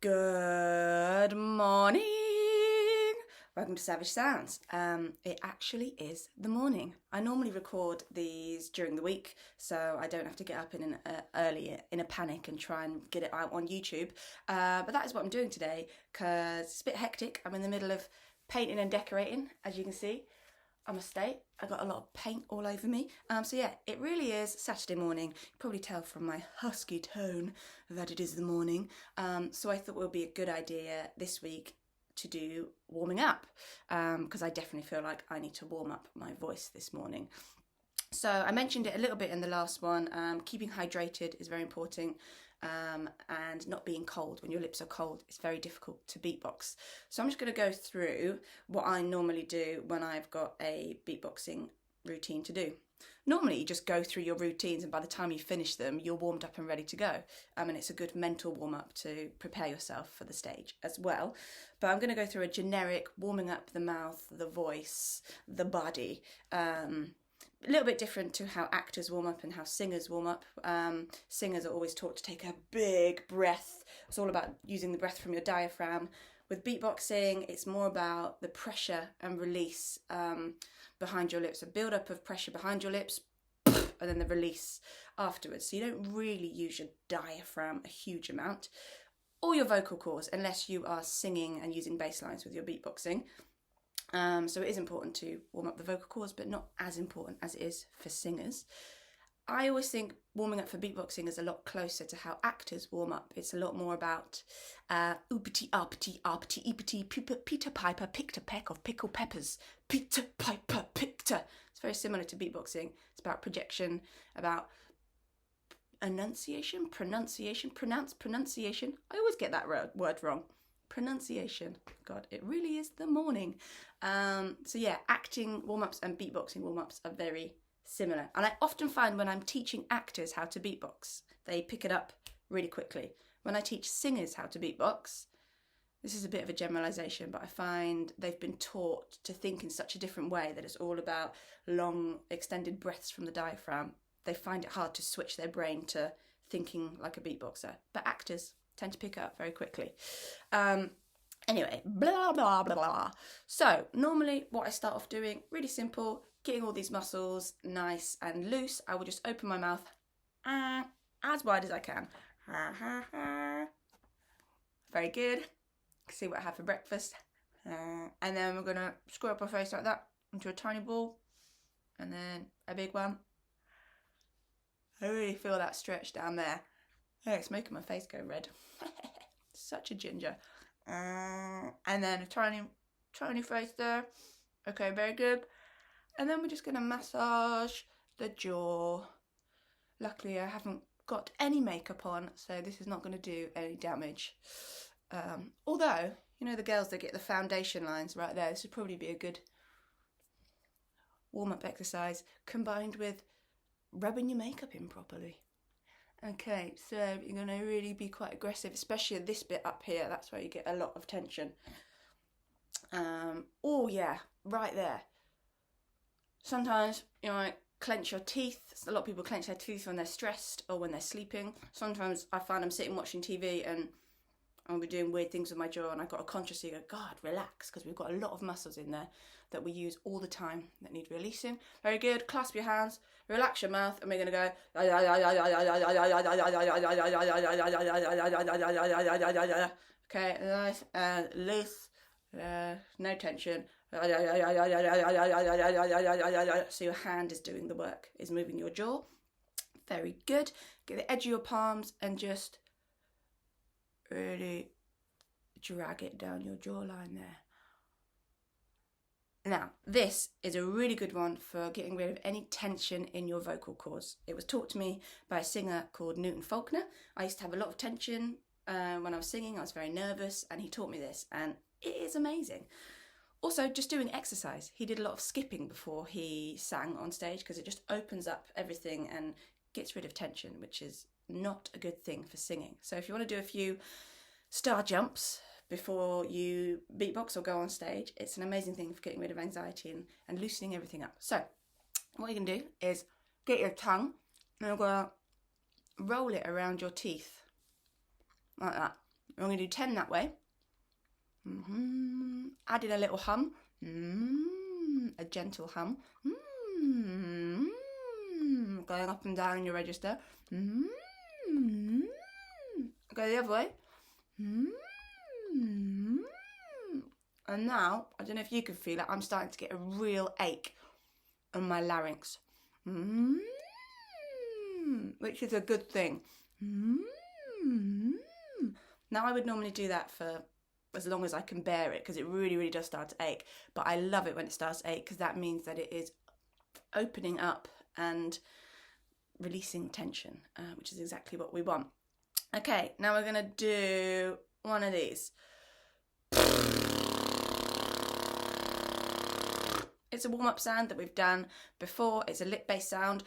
Good morning. Welcome to Savage Sounds. It actually is the morning. I normally record these during the week, so I don't have to get up early in a panic and try and get it out on YouTube. But that is what I'm doing today because it's a bit hectic. I'm in the middle of painting and decorating, as you can see. I must state, I got a lot of paint all over me. So yeah, it really is Saturday morning. You can probably tell from my husky tone that it is the morning. So I thought it would be a good idea this week to do warming up because I definitely feel like I need to warm up my voice this morning. So I mentioned it a little bit in the last one. Keeping hydrated is very important. And not being cold. When your lips are cold, it's very difficult to beatbox. So I'm just going to go through what I normally do when I've got a beatboxing routine to do. Normally you just go through your routines and by the time you finish them, you're warmed up and ready to go. And it's a good mental warm up to prepare yourself for the stage as well. But I'm going to go through a generic warming up the mouth, the voice, the body, a little bit different to how actors warm up and how singers warm up. Singers are always taught to take a big breath. It's all about using the breath from your diaphragm. With beatboxing, it's more about the pressure and release behind your lips. A build-up of pressure behind your lips and then the release afterwards. So you don't really use your diaphragm a huge amount or your vocal cords unless you are singing and using bass lines with your beatboxing. So it is important to warm up the vocal cords, but not as important as it is for singers. I always think warming up for beatboxing is a lot closer to how actors warm up. It's a lot more about oopity, uppity, uppity, eepity, Peter Piper picked a peck of pickled peppers. Peter Piper picked a. It's very similar to beatboxing. It's about projection, about pronunciation. I always get that word wrong. Pronunciation. God, it really is the morning. So yeah, acting warm-ups and beatboxing warm-ups are very similar. And I often find when I'm teaching actors how to beatbox, they pick it up really quickly. When I teach singers how to beatbox, this is a bit of a generalization, but I find they've been taught to think in such a different way that it's all about long, extended breaths from the diaphragm. They find it hard to switch their brain to thinking like a beatboxer. But actors tend to pick up very quickly. Anyway, blah, blah, blah, blah. So normally what I start off doing, really simple, getting all these muscles nice and loose. I will just open my mouth as wide as I can. Very good. See what I have for breakfast. And then we're going to screw up our face like that into a tiny ball. And then a big one. I really feel that stretch down there. Oh, it's making my face go red. Such a ginger. And then a tiny face there. Okay, very good. And then we're just going to massage the jaw. Luckily, I haven't got any makeup on, so this is not going to do any damage. Although, you know the girls that get the foundation lines right there, this would probably be a good warm-up exercise combined with rubbing your makeup in properly. Okay, so you're going to really be quite aggressive, especially this bit up here. That's where you get a lot of tension. Oh yeah, right there. Sometimes you might clench your teeth. A lot of people clench their teeth when they're stressed or when they're sleeping. Sometimes I find I'm sitting watching TV and I'll be doing weird things with my jaw and I've got to consciously go, God, relax, because we've got a lot of muscles in there that we use all the time that need releasing. Very good. Clasp your hands, relax your mouth, and we're going to go. Okay, nice and loose. No tension. So your hand is doing the work, is moving your jaw. Very good. Get the edge of your palms and just really drag it down your jawline there. Now, this is a really good one for getting rid of any tension in your vocal cords. It was taught to me by a singer called Newton Faulkner. I used to have a lot of tension when I was singing. I was very nervous and he taught me this and it is amazing. Also, just doing exercise. He did a lot of skipping before he sang on stage because it just opens up everything and gets rid of tension, which is not a good thing for singing. So if you want to do a few star jumps before you beatbox or go on stage, it's an amazing thing for getting rid of anxiety and loosening everything up. So what you can do is get your tongue and you're going to roll it around your teeth like that. I'm going to do 10 that way. Adding a little hum. A gentle hum. Going up and down in your register. Go the other way. And now, I don't know if you can feel it, I'm starting to get a real ache on my larynx. Which is a good thing. Now I would normally do that for as long as I can bear it, because it really, really does start to ache. But I love it when it starts to ache, because that means that it is opening up and releasing tension, which is exactly what we want. Okay, now we're going to do one of these. It's a warm-up sound that we've done before. It's a lip-based sound.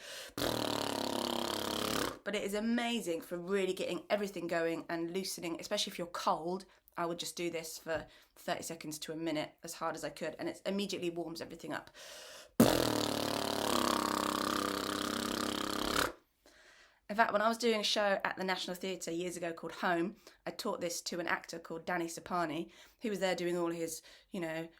But it is amazing for really getting everything going and loosening, especially if you're cold. I would just do this for 30 seconds to a minute, as hard as I could, and it immediately warms everything up. In fact, when I was doing a show at the National Theatre years ago called Home, I taught this to an actor called Danny Sapani. He was there doing all his,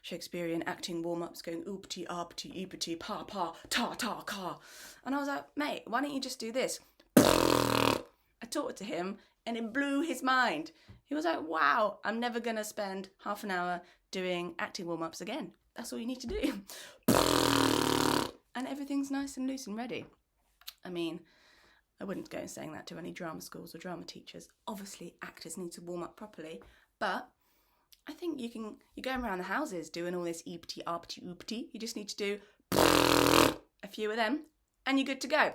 Shakespearean acting warm-ups, going oopty, uppty, eepity, pa, pa, ta, ta, ka. And I was like, mate, why don't you just do this? I taught it to him, and it blew his mind. He was like, wow, I'm never going to spend half an hour doing acting warm-ups again. That's all you need to do. And everything's nice and loose and ready. I mean, I wouldn't go saying that to any drama schools or drama teachers. Obviously, actors need to warm up properly, but I think you're going around the houses doing all this eepty, arpty, oopty. You just need to do a few of them, and you're good to go.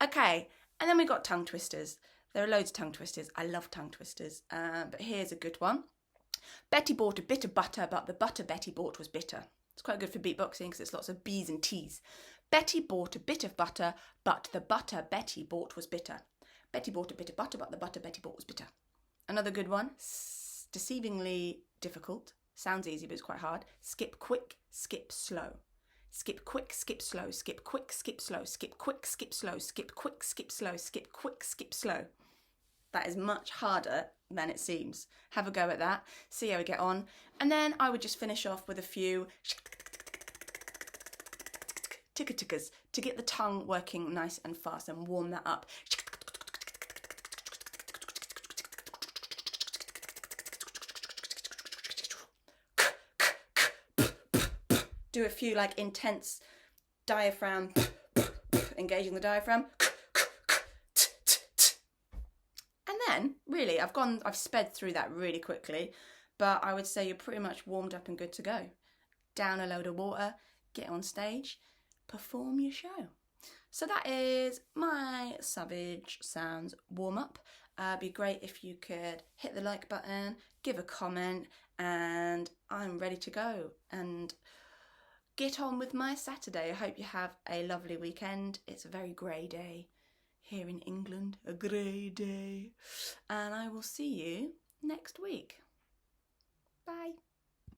Okay, and then we got tongue twisters. There are loads of tongue twisters. I love tongue twisters, but here's a good one. Betty bought a bit of butter, but the butter Betty bought was bitter. It's quite good for beatboxing because it's lots of B's and T's. Betty bought a bit of butter, but the butter Betty bought was bitter. Betty bought a bit of butter, but the butter Betty bought was bitter. Another good one, deceivingly difficult. Sounds easy, but it's quite hard. Skip quick, skip slow. Skip quick, skip slow, skip quick, skip slow, skip quick, skip slow, skip quick, skip slow, skip quick, skip slow. That is much harder than it seems. Have a go at that, see how we get on. And then I would just finish off with a few ticka-tickas to get the tongue working nice and fast and warm that up. Do a few like intense diaphragm, engaging the diaphragm. And then, really, I've sped through that really quickly, but I would say you're pretty much warmed up and good to go. Down a load of water, get on stage, perform your show. So that is my Savage Sounds warm-up. It'd be great if you could hit the like button, give a comment, and I'm ready to go and get on with my Saturday. I hope you have a lovely weekend. It's a very grey day here in England, a grey day. And I will see you next week. Bye.